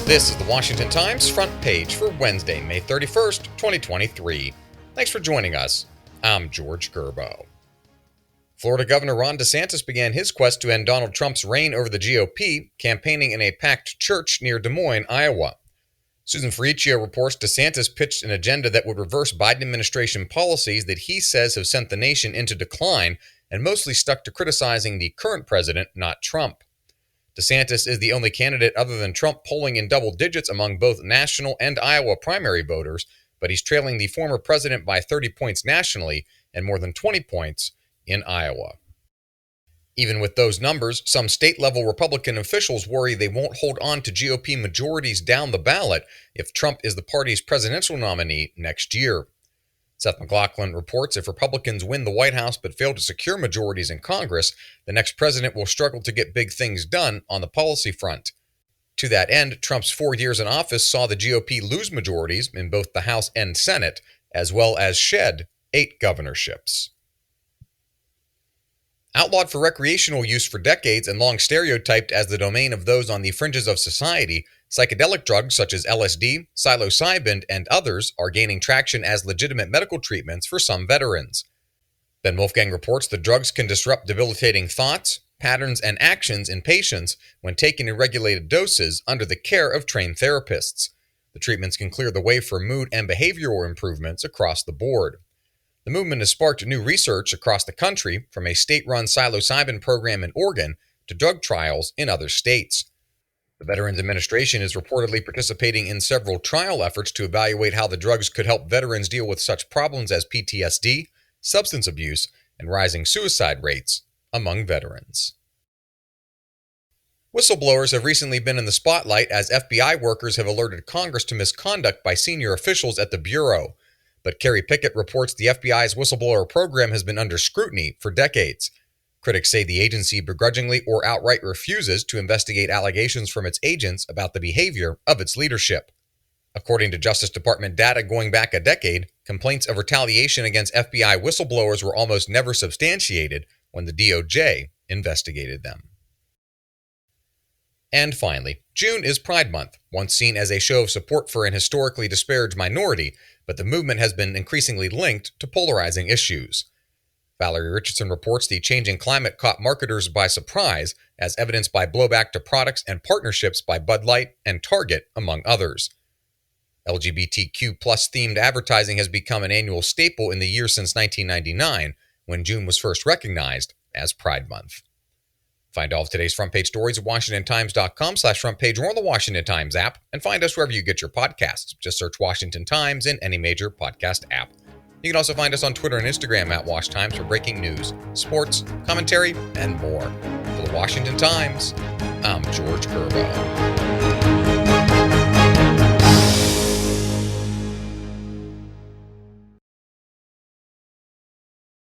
This is the Washington Times front page for Wednesday, May 31st, 2023. Thanks for joining us. I'm George Gerbo. Florida Governor Ron DeSantis began his quest to end Donald Trump's reign over the GOP, campaigning in a packed church near Des Moines, Iowa. Susan Ferricchio reports DeSantis pitched an agenda that would reverse Biden administration policies that he says have sent the nation into decline and mostly stuck to criticizing the current president, not Trump. DeSantis is the only candidate other than Trump polling in double digits among both national and Iowa primary voters, but he's trailing the former president by 30 points nationally and more than 20 points in Iowa. Even with those numbers, some state-level Republican officials worry they won't hold on to GOP majorities down the ballot if Trump is the party's presidential nominee next year. Seth MacLachlan reports if Republicans win the White House but fail to secure majorities in Congress, the next president will struggle to get big things done on the policy front. To that end, Trump's 4 years in office saw the GOP lose majorities in both the House and Senate, as well as shed 8 governorships. Outlawed for recreational use for decades and long stereotyped as the domain of those on the fringes of society, psychedelic drugs such as LSD, psilocybin, and others are gaining traction as legitimate medical treatments for some veterans. Ben Wolfgang reports the drugs can disrupt debilitating thoughts, patterns, and actions in patients when taken in regulated doses under the care of trained therapists. The treatments can clear the way for mood and behavioral improvements across the board. The movement has sparked new research across the country, from a state-run psilocybin program in Oregon to drug trials in other states. The Veterans Administration is reportedly participating in several trial efforts to evaluate how the drugs could help veterans deal with such problems as PTSD, substance abuse, and rising suicide rates among veterans. Whistleblowers have recently been in the spotlight as FBI workers have alerted Congress to misconduct by senior officials at the Bureau. But Kerry Pickett reports the FBI's whistleblower program has been under scrutiny for decades. Critics say the agency begrudgingly or outright refuses to investigate allegations from its agents about the behavior of its leadership. According to Justice Department data going back a decade, complaints of retaliation against FBI whistleblowers were almost never substantiated when the DOJ investigated them. And finally, June is Pride Month, once seen as a show of support for an historically disparaged minority, but the movement has been increasingly linked to polarizing issues. Valerie Richardson reports the changing climate caught marketers by surprise, as evidenced by blowback to products and partnerships by Bud Light and Target, among others. LGBTQ+ themed advertising has become an annual staple in the years since 1999, when June was first recognized as Pride Month. Find all of today's front page stories at WashingtonTimes.com/front page or on the Washington Times app, and find us wherever you get your podcasts. Just search Washington Times in any major podcast app. You can also find us on Twitter and Instagram at Wash Times for breaking news, sports, commentary, and more. For the Washington Times, I'm George Gerbo.